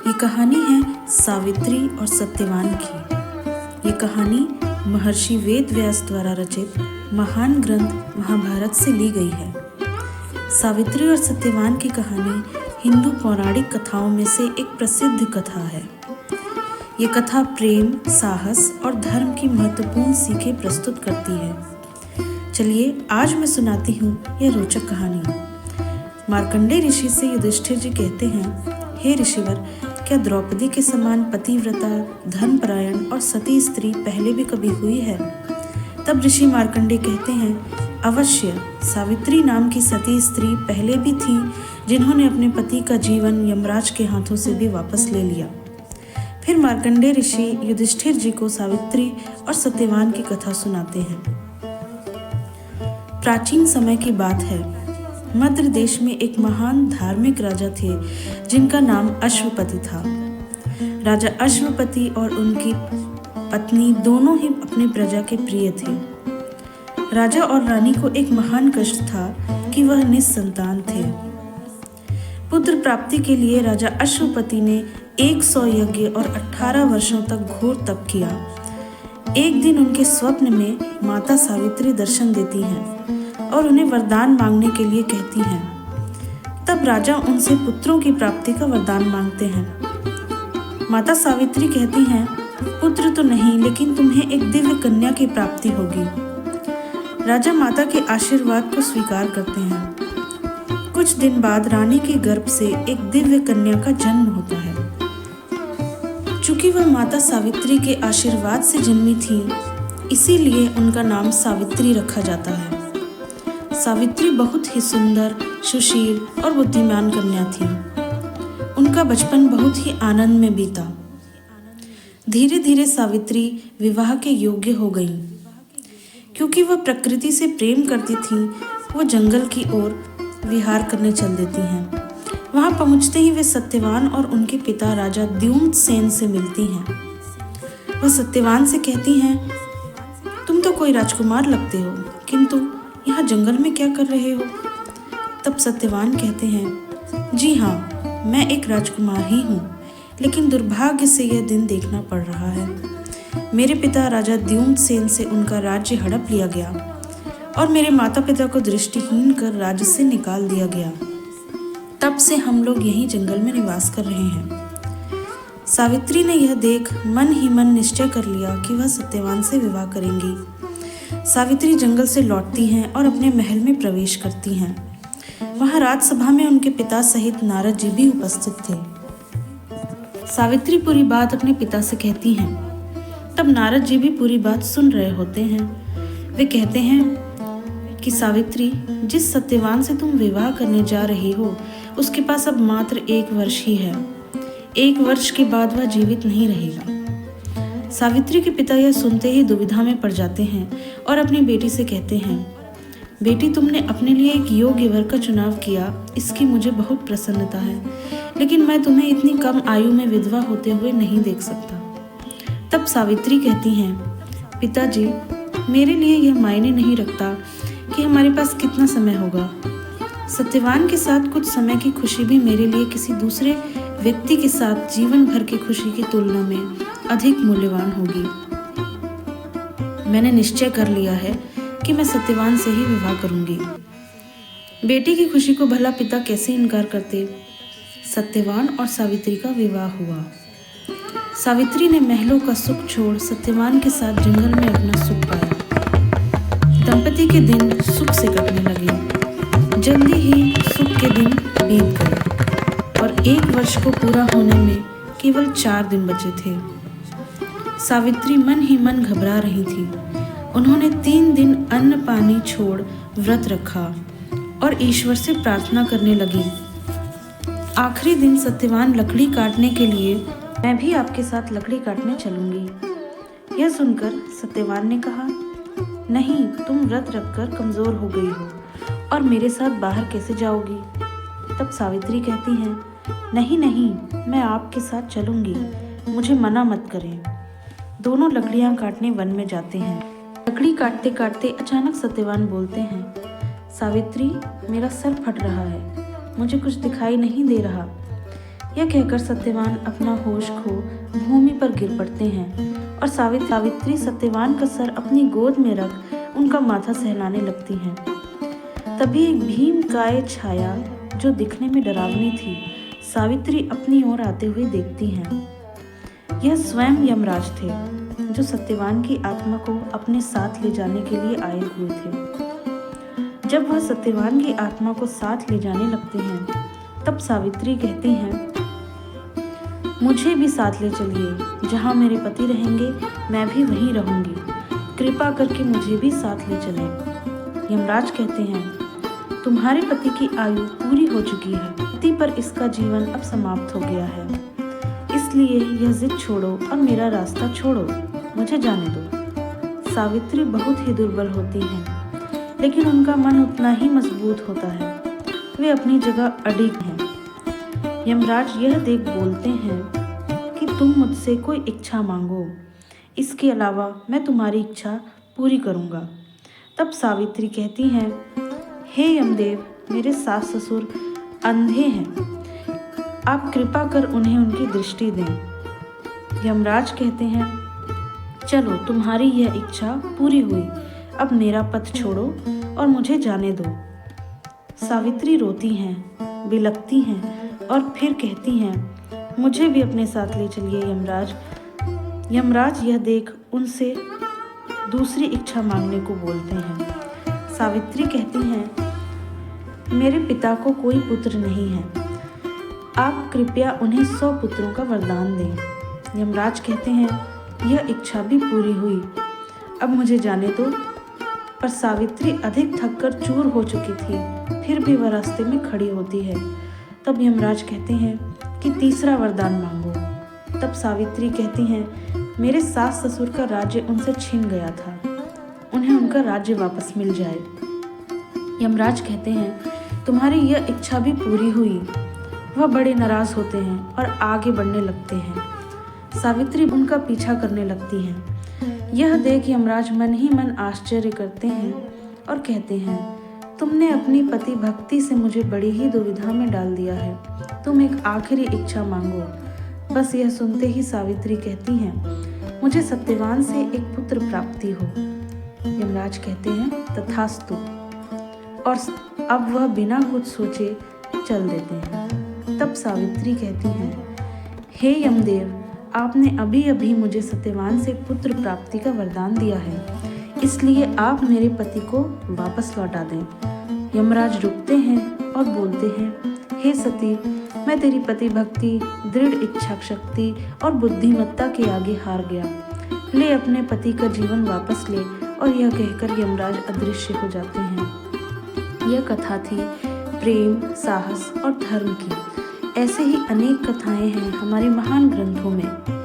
ये कहानी है सावित्री और सत्यवान की। ये कहानी महर्षि वेद व्यास द्वारा रचित महान ग्रंथ महाभारत से ली गई है। सावित्री और सत्यवान की कहानी हिंदू पौराणिक कथाओं में से एक प्रसिद्ध कथा है। ये कथा प्रेम, साहस और धर्म की महत्वपूर्ण सीखें प्रस्तुत करती है। चलिए आज मैं सुनाती हूँ यह रोचक कहानी। मार्कंडेय ऋषि से युधिष्ठिर जी कहते हैं, हे ऋषिवर, क्या द्रौपदी के समान पतिव्रता, धर्मपरायण और सती स्त्री पहले भी कभी हुई है? तब ऋषि मार्कंडेय कहते हैं, अवश्य, सावित्री नाम की सती स्त्री पहले भी थी जिन्होंने अपने पति का जीवन यमराज के हाथों से भी वापस ले लिया। फिर मार्कंडेय ऋषि युधिष्ठिर जी को सावित्री और सत्यवान की कथा सुनाते हैं। प्राचीन समय की बात है। मद्र देश में एक महान धार्मिक राजा थे जिनका नाम अश्वपति था। राजा अश्वपति और उनकी पत्नी दोनों ही अपनी प्रजा के प्रिय थे। राजा और रानी को एक महान कष्ट था कि वह निसंतान थे। पुत्र प्राप्ति के लिए राजा अश्वपति ने 100 यज्ञ और 18 वर्षों तक घोर तप किया। एक दिन उनके स्वप्न में माता सावित्री दर्शन देती हैं और उन्हें वरदान मांगने के लिए कहती हैं। तब राजा उनसे पुत्रों की प्राप्ति का वरदान मांगते हैं। माता सावित्री कहती हैं, पुत्र तो नहीं, लेकिन तुम्हें एक दिव्य कन्या की प्राप्ति होगी। राजा माता के आशीर्वाद को स्वीकार करते हैं। कुछ दिन बाद रानी के गर्भ से एक दिव्य कन्या का जन्म होता है। चूंकि वह माता सावित्री के आशीर्वाद से जन्मी थी, इसीलिए उनका नाम सावित्री रखा जाता है। सावित्री बहुत ही सुंदर, सुशील और बुद्धिमान कन्या थी। उनका बचपन बहुत ही आनंद में बीता। धीरे धीरे सावित्री विवाह के योग्य हो गई। क्योंकि वह प्रकृति से प्रेम करती थी, वो जंगल की ओर विहार करने चल देती हैं। वहां पहुंचते ही वे सत्यवान और उनके पिता राजा द्युम्नसेन से मिलती हैं। वह सत्यवान से कहती हैं, तुम तो कोई राजकुमार लगते हो, किंतु यहाँ जंगल में क्या कर रहे हो? तब सत्यवान कहते हैं, जी हाँ, मैं एक राजकुमार ही हूँ, लेकिन दुर्भाग्य से यह दिन देखना पड़ रहा है। मेरे पिता राजा द्युम्नसेन से उनका राज्य हड़प लिया गया और मेरे माता पिता को दृष्टिहीन कर राज्य से निकाल दिया गया। तब से हम लोग यहीं जंगल में निवास कर रहे हैं। सावित्री ने यह देख मन ही मन निश्चय कर लिया कि वह सत्यवान से विवाह करेंगी। सावित्री जंगल से लौटती हैं और अपने महल में प्रवेश करती हैं। वहां राजसभा में उनके पिता सहित नारद जी भी उपस्थित थे। सावित्री पूरी बात अपने पिता से कहती हैं। तब नारद जी भी पूरी बात सुन रहे होते हैं। वे कहते हैं कि सावित्री, जिस सत्यवान से तुम विवाह करने जा रही हो, उसके पास अब मात्र 1 वर्ष ही है। 1 वर्ष के बाद वह जीवित नहीं रहेगा। सावित्री के पिता यह सुनते ही दुविधा में पड़ जाते हैं और अपनी बेटी से कहते हैं, बेटी, तुमने अपने लिए एक योग्य वर का चुनाव किया, इसकी मुझे बहुत प्रसन्नता है, लेकिन मैं तुम्हें इतनी कम आयु में विधवा होते हुए नहीं देख सकता। तब सावित्री कहती हैं, पिताजी, मेरे लिए यह मायने नहीं रखता कि हमारे पास कितना समय होगा। सत्यवान के साथ कुछ समय की खुशी भी मेरे लिए किसी दूसरे व्यक्ति के साथ जीवन भर की खुशी की तुलना में अधिक मूल्यवान होगी। मैंने निश्चय कर लिया है कि मैं सत्यवान से ही विवाह करूंगी। बेटी की खुशी को भला पिता कैसे इनकार करते। सत्यवान और सावित्री का विवाह हुआ। सावित्री ने महलों का सुख छोड़ सत्यवान के साथ जंगल में अपना सुख पाया। दंपति के दिन सुख से कटने लगे। जल्दी ही सुख के दिन बीत गए और 1 वर्ष को पूरा होने में केवल 4 दिन बचे थे। सावित्री मन ही मन घबरा रही थी। उन्होंने 3 दिन अन्न पानी छोड़ व्रत रखा और ईश्वर से प्रार्थना करने लगी। आखिरी दिन सत्यवान लकड़ी काटने के लिए, मैं भी आपके साथ लकड़ी काटने चलूंगी। यह सुनकर सत्यवान ने कहा, नहीं, तुम व्रत रखकर कमजोर हो गई हो और मेरे साथ बाहर कैसे जाओगी? तब सावित्री कहती हैं, नहीं नहीं, मैं आपके साथ चलूंगी, मुझे मना मत करें। दोनों लकड़ियां काटने वन में जाते हैं। लकड़ी काटते काटते अचानक सत्यवान बोलते हैं, सावित्री, मेरा सर फट रहा है, मुझे कुछ दिखाई नहीं दे रहा। यह कहकर सत्यवान अपना होश खो भूमि पर गिर पड़ते हैं और सावित्री सत्यवान का सर अपनी गोद में रख उनका माथा सहलाने लगती हैं। तभी एक भीमकाय छाया जो दिखने में डरावनी थी सावित्री अपनी ओर आते हुए देखती हैं। यह स्वयं यमराज थे जो सत्यवान की आत्मा को अपने साथ ले जाने के लिए आए हुए थे। जब वह सत्यवान की आत्मा को साथ ले जाने लगते हैं तब सावित्री कहती हैं, मुझे भी साथ ले चलिए, जहाँ मेरे पति रहेंगे मैं भी वहीं रहूंगी, कृपा करके मुझे भी साथ ले चलें। यमराज कहते हैं, तुम्हारे पति की आयु पूरी हो चुकी है, पति पर इसका जीवन अब समाप्त हो गया है, इसलिए यह जिद छोड़ो और मेरा रास्ता छोड़ो, मुझे जाने दो। सावित्री बहुत ही दुर्बल होती हैं, लेकिन उनका मन उतना ही मजबूत होता है, वे अपनी जगह अडिग हैं। यमराज यह देख बोलते हैं कि तुम मुझसे कोई इच्छा मांगो, इसके अलावा मैं तुम्हारी इच्छा पूरी करूंगा। तब सावित्री कहती हैं, हे यमदेव, मेरे सास ससुर अंधे हैं, आप कृपा कर उन्हें उनकी दृष्टि दें। यमराज कहते हैं, चलो तुम्हारी यह इच्छा पूरी हुई, अब मेरा पथ छोड़ो और मुझे जाने दो। सावित्री रोती हैं, बिलखती हैं और फिर कहती हैं, मुझे भी अपने साथ ले चलिए यमराज। यमराज यह देख उनसे दूसरी इच्छा मांगने को बोलते हैं। सावित्री कहती हैं, मेरे पिता को कोई पुत्र नहीं है, आप कृपया उन्हें 100 पुत्रों का वरदान दें। यमराज कहते हैं, यह इच्छा भी पूरी हुई, अब मुझे जाने दो। पर सावित्री अधिक थककर चूर हो चुकी थी, फिर भी वह रास्ते में खड़ी होती है। तब यमराज कहते हैं कि तीसरा वरदान मांगो। तब सावित्री कहती हैं, मेरे सास ससुर का राज्य उनसे छिन गया था, उन्हें उनका राज्य वापस मिल जाए। यमराज कहते हैं, तुम्हारी यह इच्छा भी पूरी हुई। वह बड़े नाराज होते हैं और आगे बढ़ने लगते हैं। सावित्री उनका पीछा करने लगती हैं। यह देख यमराज मन ही मन आश्चर्य करते हैं और कहते हैं, तुमने अपनी पति भक्ति से मुझे बड़ी ही दुविधा में डाल दिया है, तुम एक आखिरी इच्छा मांगो। बस यह सुनते ही सावित्री कहती हैं, मुझे सत्यवान से एक पुत्र प्राप्ति हो। यमराज कहते हैं, तथास्तु। और अब वह बिना कुछ सोचे चल देते हैं। तब सावित्री कहती हैं, हे यमदेव, आपने अभी अभी मुझे सत्यवान से पुत्र प्राप्ति का वरदान दिया है, इसलिए आप मेरे पति को वापस लौटा दें। यमराज रुकते हैं और बोलते हैं, हे सती, मैं तेरी पति भक्ति, दृढ़ इच्छा शक्ति और बुद्धिमत्ता के आगे हार गया। ले अपने पति का जीवन वापस ले। और यह कहकर यमराज अदृश्य हो जाते हैं। यह कथा थी प्रेम, साहस और धर्म की। ऐसे ही अनेक कथाएं हैं हमारे महान ग्रंथों में।